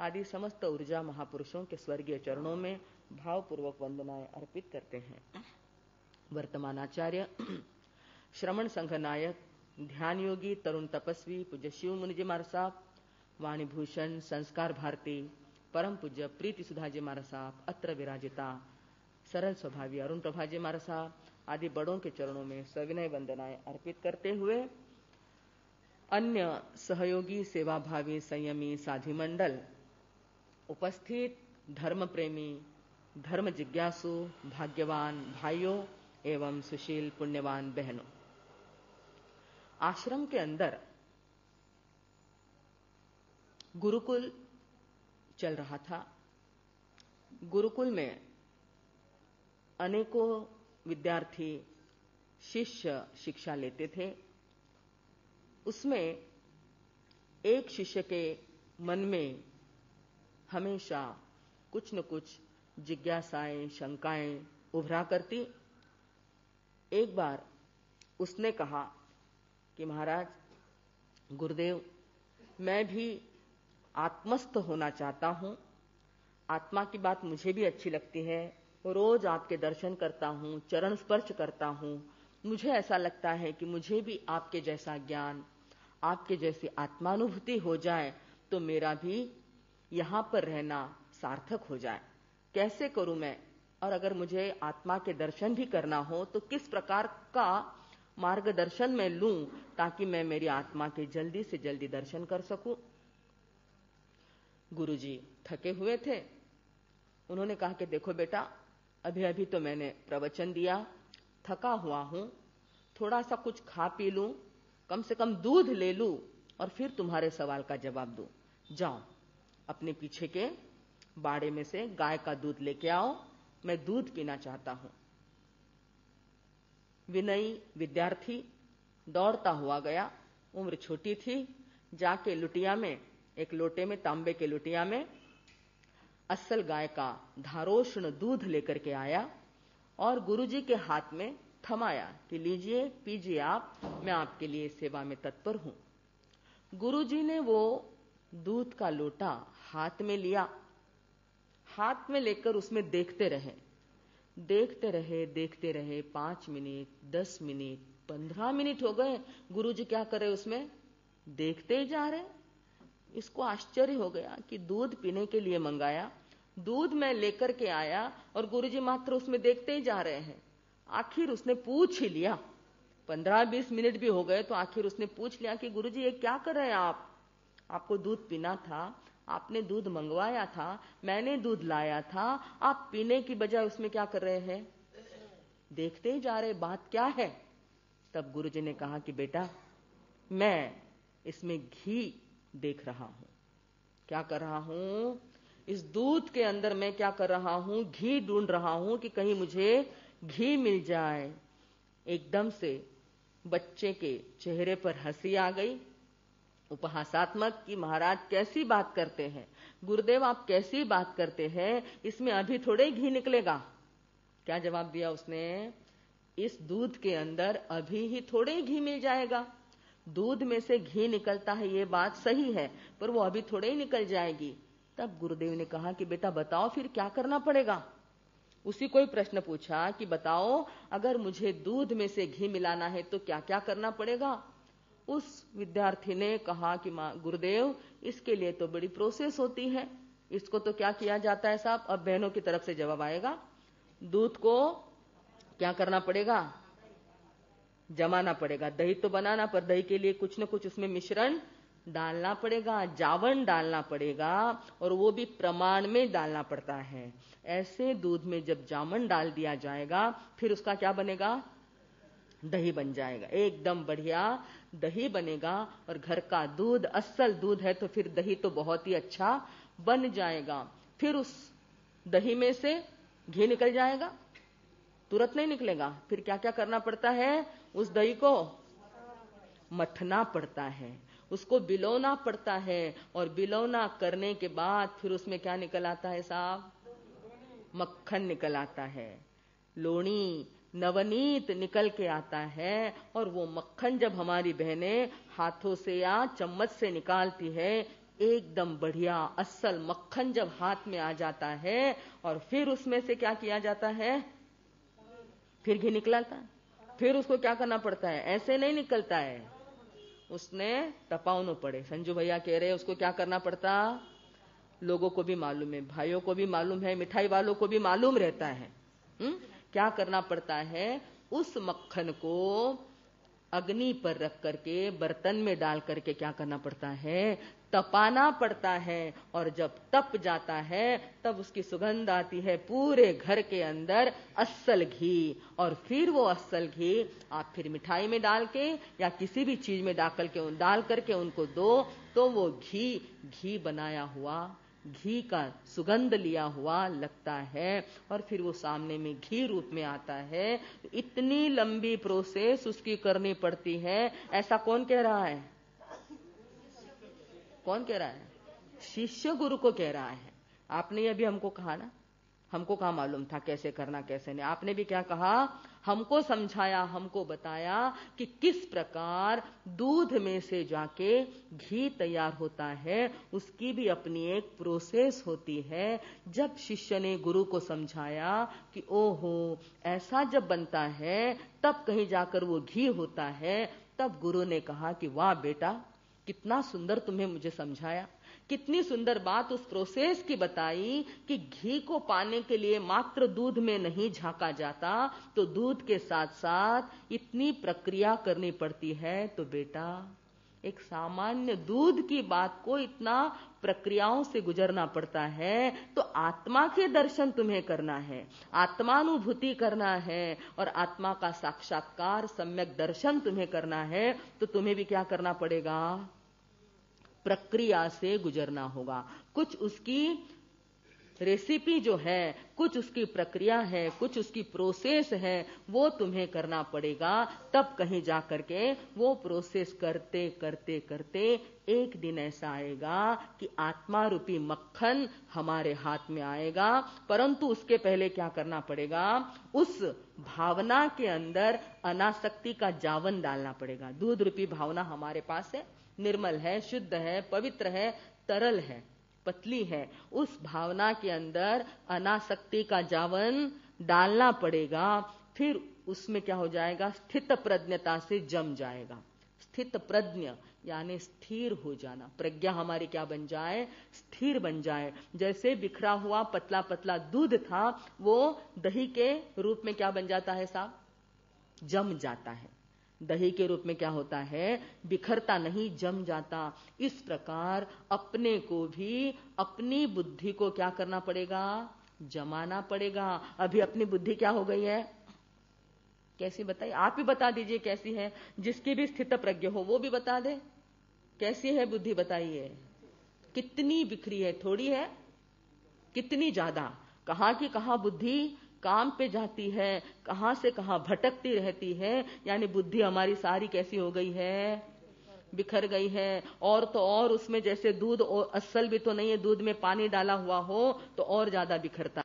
आदि समस्त ऊर्जा महापुरुषों के स्वर्गीय चरणों में भावपूर्वक वंदनाएं अर्पित करते हैं। वर्तमान आचार्य श्रमण संघ नायक, ध्यान योगी, तरुण तपस्वी पूज्य शिव मुनि जी महाराज साहब, वाणी भूषण, संस्कार भारती, परम पूज्य प्रीति सुधा जी महाराज साहब, अत्र विराजिता सरल स्वभावी अरुण प्रभा जी महाराज साहब आदि बड़ों के चरणों में सविनय वंदनाएं अर्पित करते हुए अन्य सहयोगी, सेवाभावी, संयमी साधी मंडल, उपस्थित धर्म प्रेमी, धर्म जिज्ञासु, भाग्यवान भाइयों एवं सुशील पुण्यवान बहनों, आश्रम के अंदर गुरुकुल चल रहा था। गुरुकुल में अनेकों विद्यार्थी, शिष्य शिक्षा लेते थे। उसमें एक शिष्य के मन में हमेशा कुछ न कुछ जिज्ञासाएं, शंकाएं उभरा करती। एक बार उसने कहा कि महाराज, गुरुदेव, मैं भी आत्मस्थ होना चाहता हूं। आत्मा की बात मुझे भी अच्छी लगती है। रोज आपके दर्शन करता हूं, चरण स्पर्श करता हूं। मुझे ऐसा लगता है कि मुझे भी आपके जैसा ज्ञान, आपके जैसी आत्मानुभूति हो जाए तो मेरा भी यहां पर रहना सार्थक हो जाए। कैसे करूं मैं? और अगर मुझे आत्मा के दर्शन भी करना हो तो किस प्रकार का मार्गदर्शन मैं लूं ताकि मैं मेरी आत्मा के जल्दी से जल्दी दर्शन कर सकूं। गुरुजी थके हुए थे। उन्होंने कहा कि देखो बेटा, अभी अभी तो मैंने प्रवचन दिया, थका हुआ हूं, थोड़ा सा कुछ खा पी लूं, कम से कम दूध ले लूं और फिर तुम्हारे सवाल का जवाब दूं। जाओ अपने पीछे के बाड़े में से गाय का दूध लेके आओ, मैं दूध पीना चाहता हूं। विनयी विद्यार्थी दौड़ता हुआ गया। उम्र छोटी थी। जाके लुटिया में, एक लोटे में, तांबे के लुटिया में असल गाय का धारोष्ण दूध लेकर के आया और गुरुजी के हाथ में थमाया कि लीजिए, पीजिए आप, मैं आपके लिए सेवा में तत्पर हूं। गुरुजी ने वो दूध का लोटा हाथ में लिया। हाथ में लेकर उसमें देखते रहे, देखते रहे, देखते रहे। 5 मिनट, 10 मिनट, 15 मिनट हो गए। गुरुजी क्या कर रहे? उसमें देखते ही जा रहे। इसको आश्चर्य हो गया कि दूध पीने के लिए मंगाया, दूध मैं लेकर के आया और गुरुजी मात्र उसमें देखते ही जा रहे हैं। आखिर उसने पूछ ही लिया, 15-20 मिनट भी हो गए तो आखिर उसने पूछ लिया कि गुरुजी ये क्या कर रहे हैं आप? आपको दूध पीना था, आपने दूध मंगवाया था, मैंने दूध लाया था, आप पीने की बजाय उसमें क्या कर रहे हैं? देखते ही जा रहे, बात क्या है? तब गुरुजी ने कहा कि बेटा, मैं इसमें घी देख रहा हूं। क्या कर रहा हूं? इस दूध के अंदर मैं क्या कर रहा हूं? घी ढूंढ रहा हूं कि कहीं मुझे घी मिल जाए। एकदम से बच्चे के चेहरे पर हंसी आ गई, उपहासात्मक, कि महाराज कैसी बात करते हैं, गुरुदेव आप कैसी बात करते हैं, इसमें अभी थोड़े घी निकलेगा। क्या जवाब दिया उसने? इस दूध के अंदर अभी ही थोड़े घी मिल जाएगा। दूध में से घी निकलता है ये बात सही है, पर वो अभी थोड़े ही निकल जाएगी। तब गुरुदेव ने कहा कि बेटा बताओ फिर क्या करना पड़ेगा। उसी कोई प्रश्न पूछा कि बताओ, अगर मुझे दूध में से घी मिलाना है तो क्या क्या करना पड़ेगा। उस विद्यार्थी ने कहा कि गुरुदेव, इसके लिए तो बड़ी प्रोसेस होती है, इसको तो क्या किया जाता है साहब। अब बहनों की तरफ से जवाब आएगा। दूध को क्या करना पड़ेगा? जमाना पड़ेगा। दही तो बनाना, पर दही के लिए कुछ न कुछ उसमें मिश्रण डालना पड़ेगा, जावन डालना पड़ेगा, और वो भी प्रमाण में डालना पड़ता है। ऐसे दूध में जब जावन डाल दिया जाएगा फिर उसका क्या बनेगा? दही बन जाएगा। एकदम बढ़िया दही बनेगा। और घर का दूध असल दूध है तो फिर दही तो बहुत ही अच्छा बन जाएगा। फिर उस दही में से घी निकल जाएगा, तुरंत नहीं निकलेगा। फिर क्या क्या करना पड़ता है? उस दही को मथना पड़ता है, उसको बिलौना पड़ता है, और बिलौना करने के बाद फिर उसमें क्या निकल आता है साहब? मक्खन निकल आता है, लोणी, नवनीत निकल के आता है। और वो मक्खन जब हमारी बहनें हाथों से या चम्मच से निकालती है, एकदम बढ़िया अस्सल मक्खन जब हाथ में आ जाता है और फिर उसमें से क्या किया जाता है, फिर घी निकलता है। फिर उसको क्या करना पड़ता है, ऐसे नहीं निकलता है, उसने तपाउनो पड़े। संजू भैया कह रहे उसको क्या करना पड़ता, लोगों को भी मालूम है, भाइयों को भी मालूम है, मिठाई वालों को भी मालूम रहता है। क्या करना पड़ता है, उस मक्खन को अग्नि पर रख करके बर्तन में डाल करके क्या करना पड़ता है, तपाना पड़ता है। और जब तप जाता है तब उसकी सुगंध आती है पूरे घर के अंदर, अस्सल घी। और फिर वो अस्सल घी आप फिर मिठाई में डाल के या किसी भी चीज में डाल करके उनको दो, तो वो घी बनाया हुआ, घी का सुगंध लिया हुआ लगता है और फिर वो सामने में घी रूप में आता है। इतनी लंबी प्रोसेस उसकी करनी पड़ती है। ऐसा कौन कह रहा है, कौन कह रहा है, शिष्य गुरु को कह रहा है। आपने अभी हमको कहा ना, हमको कहाँ मालूम था कैसे करना कैसे नहीं, आपने भी क्या कहा, हमको समझाया, हमको बताया कि किस प्रकार दूध में से जाके घी तैयार होता है, उसकी भी अपनी एक प्रोसेस होती है। जब शिष्य ने गुरु को समझाया कि ओहो ऐसा जब बनता है तब कहीं जाकर वो घी होता है, तब गुरु ने कहा कि वाह बेटा कितना सुंदर तुम्हें मुझे समझाया, कितनी सुंदर बात उस प्रोसेस की बताई कि घी को पाने के लिए मात्र दूध में नहीं झांका जाता, तो दूध के साथ साथ इतनी प्रक्रिया करनी पड़ती है। तो बेटा एक सामान्य दूध की बात को इतना प्रक्रियाओं से गुजरना पड़ता है, तो आत्मा के दर्शन तुम्हें करना है, आत्मानुभूति करना है और आत्मा का साक्षात्कार सम्यक दर्शन तुम्हें करना है, तो तुम्हें भी क्या करना पड़ेगा, प्रक्रिया से गुजरना होगा। कुछ उसकी रेसिपी जो है, कुछ उसकी प्रक्रिया है, कुछ उसकी प्रोसेस है, वो तुम्हें करना पड़ेगा। तब कहीं जा करके वो प्रोसेस करते करते करते एक दिन ऐसा आएगा कि आत्मा रूपी मक्खन हमारे हाथ में आएगा। परंतु उसके पहले क्या करना पड़ेगा, उस भावना के अंदर अनासक्ति का जावन डालना पड़ेगा। दूध रूपी भावना हमारे पास है, निर्मल है, शुद्ध है, पवित्र है, तरल है, पतली है। उस भावना के अंदर अनासक्ति का जावन डालना पड़ेगा। फिर उसमें क्या हो जाएगा, स्थित प्रज्ञता से जम जाएगा। स्थित प्रज्ञ यानी स्थिर हो जाना, प्रज्ञा हमारी क्या बन जाए, स्थिर बन जाए। जैसे बिखरा हुआ पतला पतला दूध था, वो दही के रूप में क्या बन जाता है साहब, जम जाता है। दही के रूप में क्या होता है, बिखरता नहीं, जम जाता। इस प्रकार अपने को भी, अपनी बुद्धि को क्या करना पड़ेगा, जमाना पड़ेगा। अभी अपनी बुद्धि क्या हो गई है, कैसी बताइए, आप ही बता दीजिए कैसी है, जिसकी भी स्थित प्रज्ञ हो वो भी बता दे कैसी है बुद्धि, बताइए कितनी बिखरी है, थोड़ी है, कितनी ज्यादा, कहां की कहां बुद्धि काम पे जाती है, कहां से कहां भटकती रहती है। यानी बुद्धि हमारी सारी कैसी हो गई है, बिखर गई है। और तो और उसमें जैसे दूध और असल भी तो नहीं है, दूध में पानी डाला हुआ हो तो और ज्यादा बिखरता